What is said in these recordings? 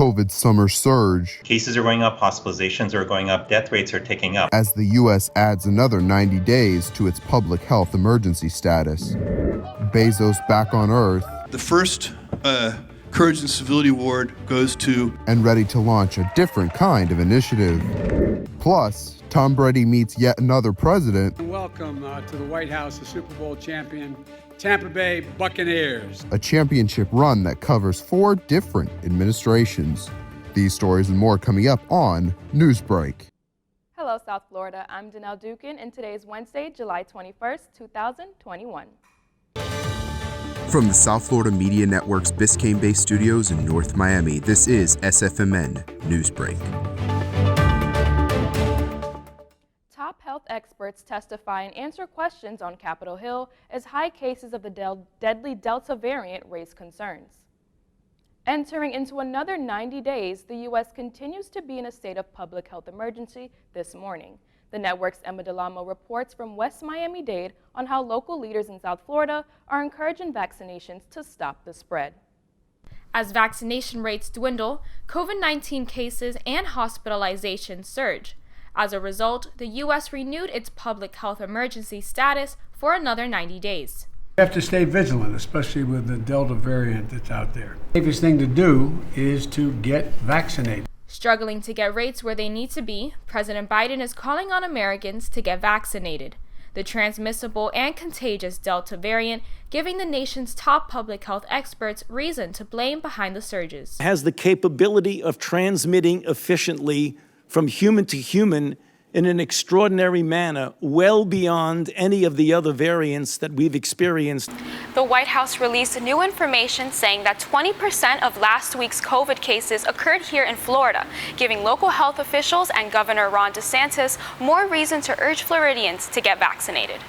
COVID summer surge. Cases are going up, hospitalizations are going up, death rates are ticking up. As the U.S. adds another 90 days to its public health emergency status. Bezos back on Earth. The first Courage and Civility Award goes to... And ready to launch a different kind of initiative. Plus, Tom Brady meets yet another president. Welcome to the White House, the Super Bowl champion, Tampa Bay Buccaneers. A championship run that covers 4 different administrations. These stories and more coming up on Newsbreak. Hello, South Florida. I'm Danelle Dukin, and today is Wednesday, July 21st, 2021. From the South Florida Media Network's Biscayne-based studios in North Miami, this is SFMN Newsbreak. Top health experts testify and answer questions on Capitol Hill as high cases of the deadly Delta variant raise concerns. Entering into another 90 days, the U.S. continues to be in a state of public health emergency this morning. The network's Emma DeLamo reports from West Miami-Dade on how local leaders in South Florida are encouraging vaccinations to stop the spread. As vaccination rates dwindle, COVID-19 cases and hospitalizations surge. As a result, the U.S. renewed its public health emergency status for another 90 days. You have to stay vigilant, especially with the Delta variant that's out there. The safest thing to do is to get vaccinated. Struggling to get rates where they need to be, President Biden is calling on Americans to get vaccinated. The transmissible and contagious Delta variant giving the nation's top public health experts reason to blame behind the surges. It has the capability of transmitting efficiently from human to human in an extraordinary manner, well beyond any of the other variants that we've experienced. The White House released new information saying that 20% of last week's COVID cases occurred here in Florida, giving local health officials and Governor Ron DeSantis more reason to urge Floridians to get vaccinated.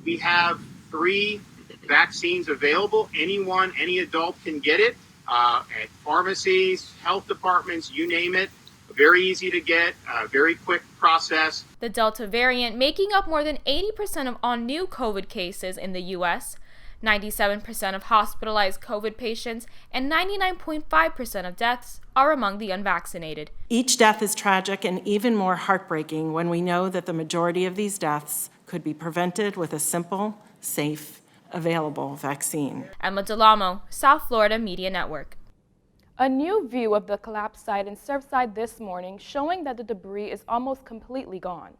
We have 3 vaccines available. Any adult can get it at pharmacies, health departments, you name it. Very easy to get, very quick process. The Delta variant making up more than 80% of all new COVID cases in the U.S., 97% of hospitalized COVID patients, and 99.5% of deaths are among the unvaccinated. Each death is tragic and even more heartbreaking when we know that the majority of these deaths could be prevented with a simple, safe, available vaccine. Emma DeLamo, South Florida Media Network. A new view of the collapsed site in Surfside this morning showing that the debris is almost completely gone.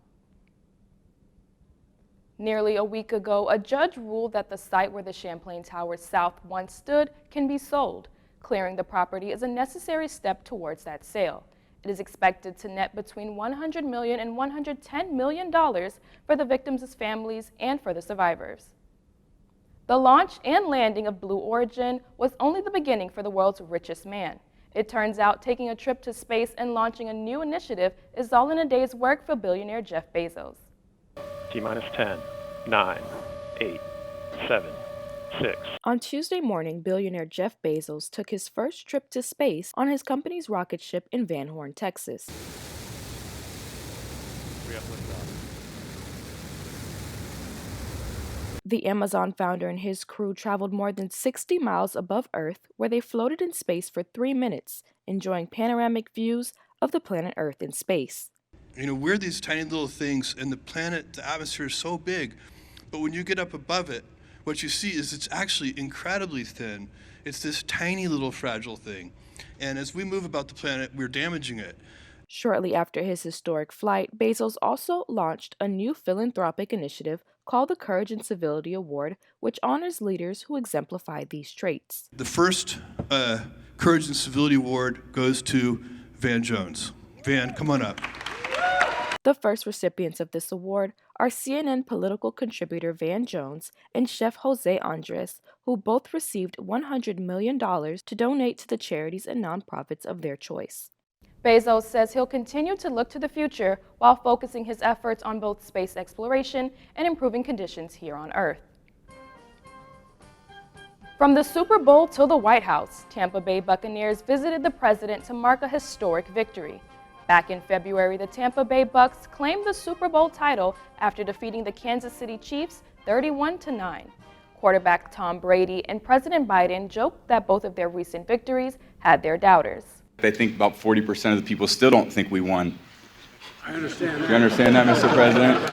Nearly a week ago, a judge ruled that the site where the Champlain Towers South once stood can be sold. Clearing the property is a necessary step towards that sale. It is expected to net between $100 million and $110 million for the victims' families and for the survivors. The launch and landing of Blue Origin was only the beginning for the world's richest man. It turns out taking a trip to space and launching a new initiative is all in a day's work for billionaire Jeff Bezos. T-minus 10, 9, 8, 7, 6. On Tuesday morning, billionaire Jeff Bezos took his first trip to space on his company's rocket ship in Van Horn, Texas. The Amazon founder and his crew traveled more than 60 miles above Earth, where they floated in space for 3 minutes, enjoying panoramic views of the planet Earth in space. You know, we're these tiny little things, and the planet, the atmosphere is so big, but when you get up above it, what you see is it's actually incredibly thin. It's this tiny little fragile thing. And as we move about the planet, we're damaging it. Shortly after his historic flight, Bezos also launched a new philanthropic initiative called the Courage and Civility Award, which honors leaders who exemplify these traits. The first Courage and Civility Award goes to Van Jones. Van, come on up. The first recipients of this award are CNN political contributor Van Jones and Chef Jose Andres, who both received $100 million to donate to the charities and nonprofits of their choice. Bezos says he'll continue to look to the future while focusing his efforts on both space exploration and improving conditions here on Earth. From the Super Bowl to the White House, Tampa Bay Buccaneers visited the president to mark a historic victory. Back in February, the Tampa Bay Bucs claimed the Super Bowl title after defeating the Kansas City Chiefs 31-9. Quarterback Tom Brady and President Biden joked that both of their recent victories had their doubters. I think about 40% of the people still don't think we won. I understand that. You understand that, Mr. President?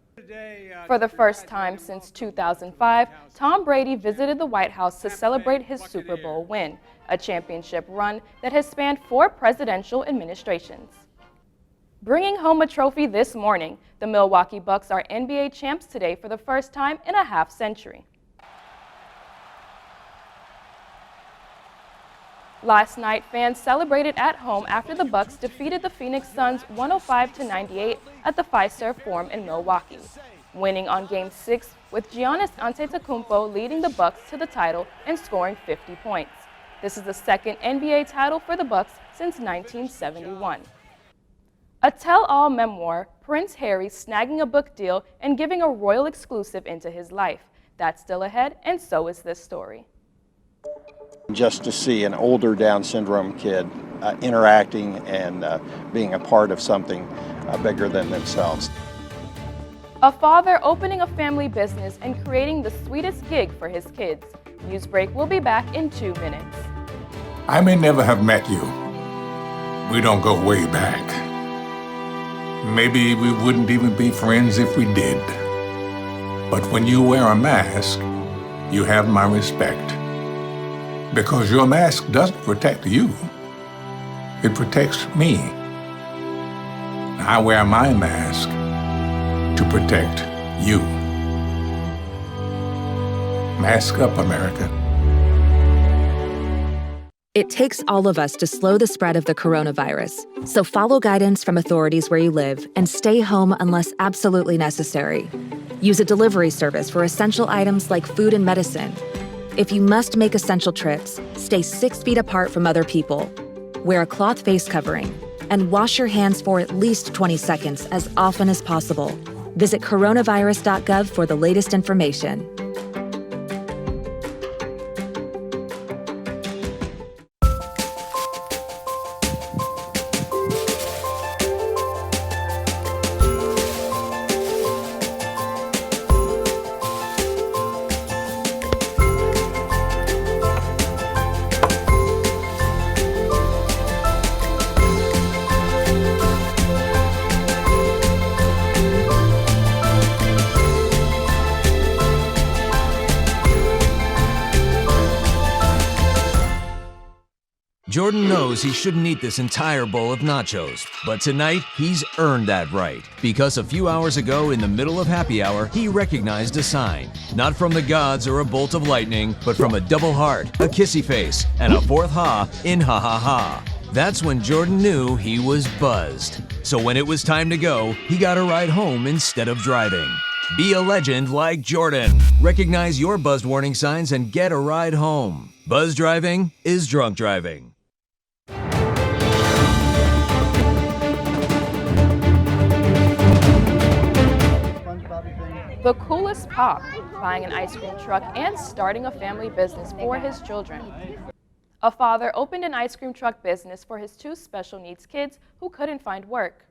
For the first time since 2005, Tom Brady visited the White House to celebrate his Super Bowl win, a championship run that has spanned 4 presidential administrations. Bringing home a trophy this morning, the Milwaukee Bucks are NBA champs today for the first time in a half-century. Last night, fans celebrated at home after the Bucks defeated the Phoenix Suns 105-98 at the Fiserv Forum in Milwaukee, winning on Game 6 with Giannis Antetokounmpo leading the Bucks to the title and scoring 50 points. This is the second NBA title for the Bucks since 1971. A tell-all memoir, Prince Harry snagging a book deal and giving a royal exclusive into his life. That's still ahead, and so is this story. Just to see an older Down syndrome kid interacting and being a part of something bigger than themselves. A father opening a family business and creating the sweetest gig for his kids. Newsbreak will be back in 2 minutes. I may never have met you. We don't go way back. Maybe we wouldn't even be friends if we did. But when you wear a mask, you have my respect. Because your mask doesn't protect you. It protects me. I wear my mask to protect you. Mask up, America. It takes all of us to slow the spread of the coronavirus. So follow guidance from authorities where you live and stay home unless absolutely necessary. Use a delivery service for essential items like food and medicine. If you must make essential trips, stay 6 feet apart from other people. Wear a cloth face covering and wash your hands for at least 20 seconds as often as possible. Visit coronavirus.gov for the latest information. Jordan knows he shouldn't eat this entire bowl of nachos, but tonight he's earned that right. Because a few hours ago in the middle of happy hour, he recognized a sign. Not from the gods or a bolt of lightning, but from a double heart, a kissy face, and a 4th ha in ha ha ha. That's when Jordan knew he was buzzed. So when it was time to go, he got a ride home instead of driving. Be a legend like Jordan. Recognize your buzzed warning signs and get a ride home. Buzz driving is drunk driving. The coolest pop, buying an ice cream truck and starting a family business for his children. A father opened an ice cream truck business for his 2 special needs kids who couldn't find work.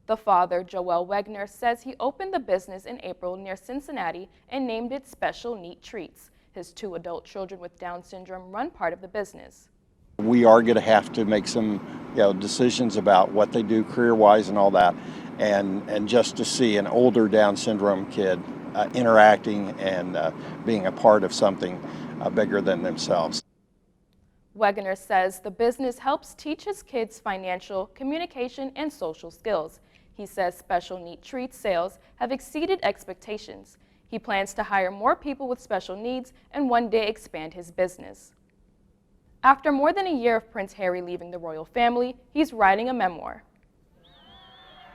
The father, Joel Wegner, says he opened the business in April near Cincinnati and named it Special Neat Treats. His 2 adult children with Down syndrome run part of the business. We are going to have to make some decisions about what they do career-wise and all that. And just to see an older Down syndrome kid interacting and being a part of something bigger than themselves. Wegener says the business helps teach his kids financial, communication, and social skills. He says Special Neat Treats sales have exceeded expectations. He plans to hire more people with special needs and one day expand his business. After more than a year of Prince Harry leaving the royal family, he's writing a memoir.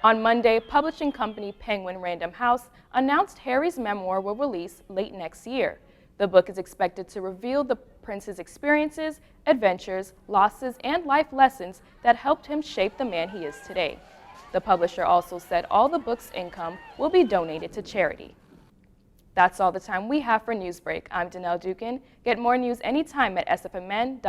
On Monday, publishing company Penguin Random House announced Harry's memoir will release late next year. The book is expected to reveal the prince's experiences, adventures, losses, and life lessons that helped him shape the man he is today. The publisher also said all the book's income will be donated to charity. That's all the time we have for Newsbreak. I'm Danelle Dukin. Get more news anytime at sfmn.fiu.edu.